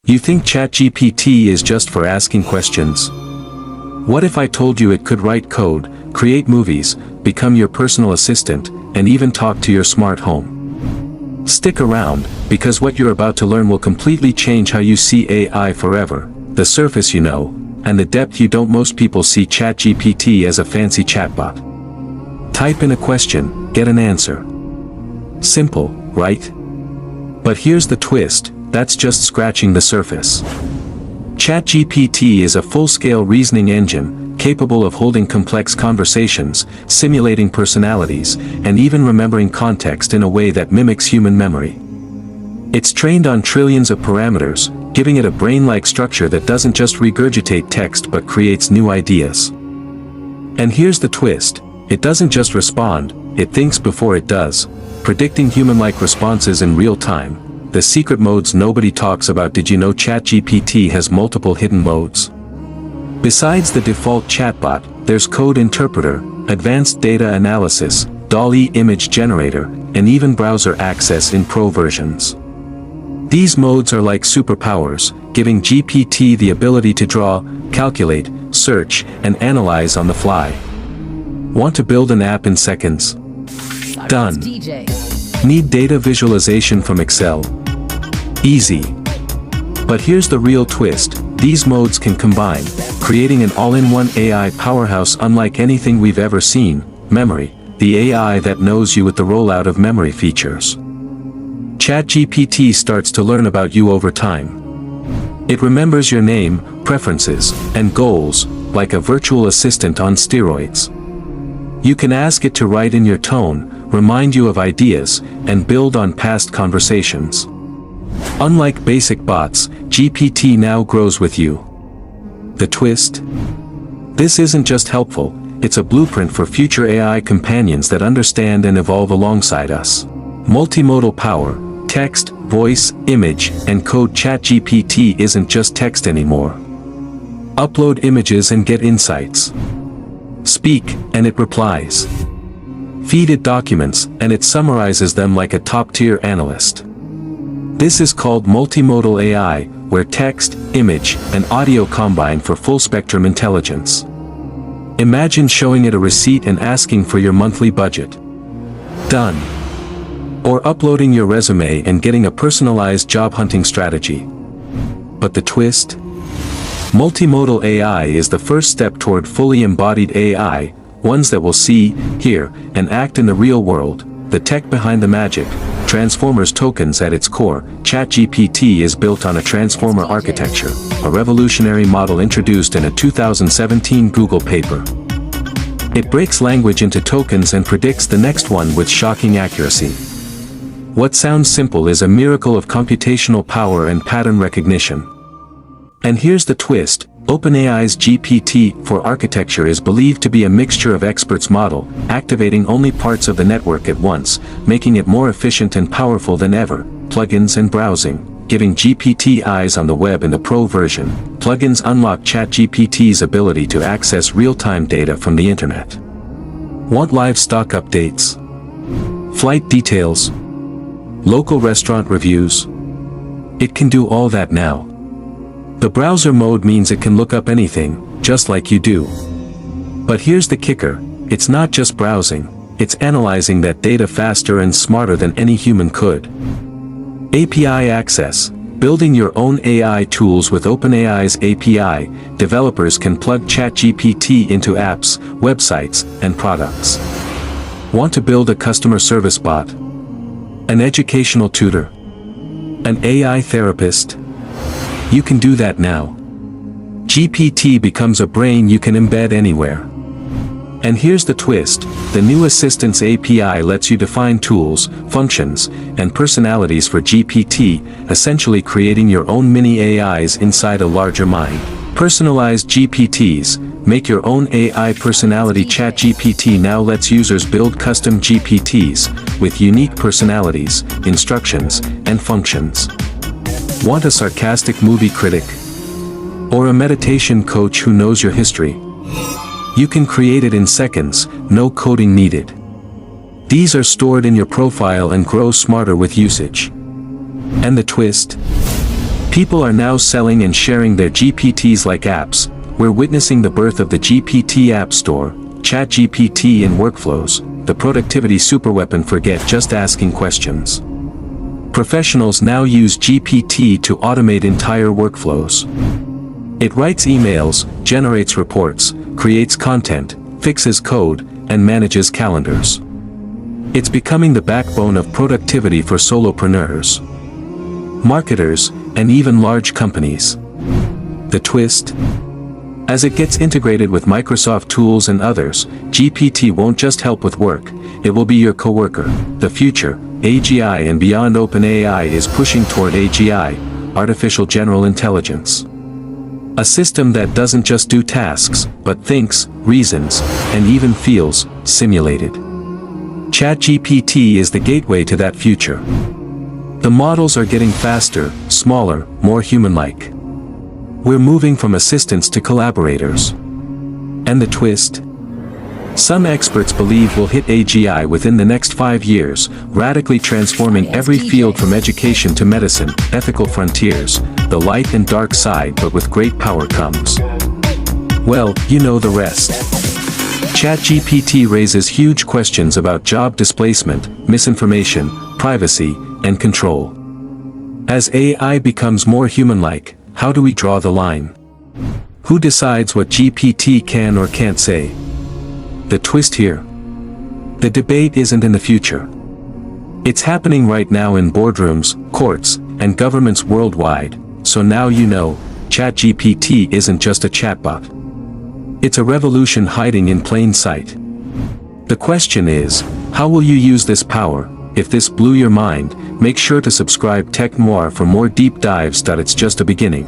You think ChatGPT is just for asking questions? What if I told you it could write code, create movies, become your personal assistant, and even talk to your smart home? Stick around, because what you're about to learn will completely change how you see AI forever. The surface you know, and the depth you don't. Most people see ChatGPT as a fancy chatbot. Type in a question, get an answer. Simple, right? But here's the twist, that's just scratching the surface. ChatGPT is a full-scale reasoning engine, capable of holding complex conversations, simulating personalities, and even remembering context in a way that mimics human memory. It's trained on trillions of parameters, giving it a brain-like structure that doesn't just regurgitate text but creates new ideas. And here's the twist, it doesn't just respond, it thinks before it does, predicting human-like responses in real time. The secret modes nobody talks about. Did you know ChatGPT has multiple hidden modes? Besides the default chatbot, there's code interpreter, advanced data analysis, DALL-E image generator, and even browser access in pro versions. These modes are like superpowers, giving GPT the ability to draw, calculate, search, and analyze on the fly. Want to build an app in seconds? Done. Need data visualization from Excel? Easy. But here's the real twist, these modes can combine, creating an all-in-one AI powerhouse unlike anything we've ever seen. Memory, the AI that knows you with the rollout of memory features. ChatGPT starts to learn about you over time. It remembers your name, preferences, and goals, like a virtual assistant on steroids. You can ask it to write in your tone, remind you of ideas, and build on past conversations. Unlike basic bots, GPT now grows with you. The twist? This isn't just helpful, it's a blueprint for future AI companions that understand and evolve alongside us. Multimodal power, text, voice, image, and code. ChatGPT isn't just text anymore. Upload images and get insights. Speak, and it replies. Feed it documents, and it summarizes them like a top-tier analyst. This is called multimodal AI, where text, image, and audio combine for full-spectrum intelligence. Imagine showing it a receipt and asking for your monthly budget. Done. Or uploading your resume and getting a personalized job hunting strategy. But the twist? Multimodal AI is the first step toward fully embodied AI, ones that will see, hear, and act in the real world. The tech behind the magic, Transformers tokens at its core. ChatGPT is built on a transformer architecture, a revolutionary model introduced in a 2017 Google paper. It breaks language into tokens and predicts the next one with shocking accuracy. What sounds simple is a miracle of computational power and pattern recognition. And here's the twist, OpenAI's GPT-4 architecture is believed to be a mixture of experts model, activating only parts of the network at once, making it more efficient and powerful than ever. Plugins and browsing, giving GPT eyes on the web in the pro version. Plugins unlock ChatGPT's ability to access real-time data from the internet. Want live stock updates? Flight details? Local restaurant reviews? It can do all that now. The browser mode means it can look up anything, just like you do. But here's the kicker, it's not just browsing, it's analyzing that data faster and smarter than any human could. API access, building your own AI tools with OpenAI's API, developers can plug ChatGPT into apps, websites, and products. Want to build a customer service bot? An educational tutor? An AI therapist? You can do that now. GPT becomes a brain you can embed anywhere. And here's the twist, the new Assistants API lets you define tools, functions, and personalities for GPT, essentially creating your own mini AIs inside a larger mind. Personalized GPTs, make your own AI personality. ChatGPT now lets users build custom GPTs, with unique personalities, instructions, and functions. Want a sarcastic movie critic? Or a meditation coach who knows your history? You can create it in seconds, no coding needed. These are stored in your profile and grow smarter with usage. And the twist? People are now selling and sharing their GPTs like apps. We're witnessing the birth of the GPT App Store, ChatGPT in workflows, the productivity superweapon for just asking questions. Professionals now use GPT to automate entire workflows. It writes emails, generates reports, creates content, fixes code, and manages calendars. It's becoming the backbone of productivity for solopreneurs, marketers, and even large companies. The twist? As it gets integrated with Microsoft tools and others, GPT won't just help with work, it will be your coworker. The future, AGI and beyond. OpenAI is pushing toward AGI, artificial general intelligence. A system that doesn't just do tasks, but thinks, reasons, and even feels, simulated. ChatGPT is the gateway to that future. The models are getting faster, smaller, more human-like. We're moving from assistants to collaborators. And the twist? Some experts believe we'll hit AGI within the next 5 years, radically transforming every field from education to medicine. Ethical frontiers, the light and dark side, but with great power comes. Well, you know the rest. ChatGPT raises huge questions about job displacement, misinformation, privacy, and control. As AI becomes more human-like, how do we draw the line? Who decides what GPT can or can't say? The twist here? The debate isn't in the future. It's happening right now in boardrooms, courts, and governments worldwide, so now you know, ChatGPT isn't just a chatbot. It's a revolution hiding in plain sight. The question is, how will you use this power? If this blew your mind, make sure to subscribe Tech Noir for more deep dives. It's just a beginning.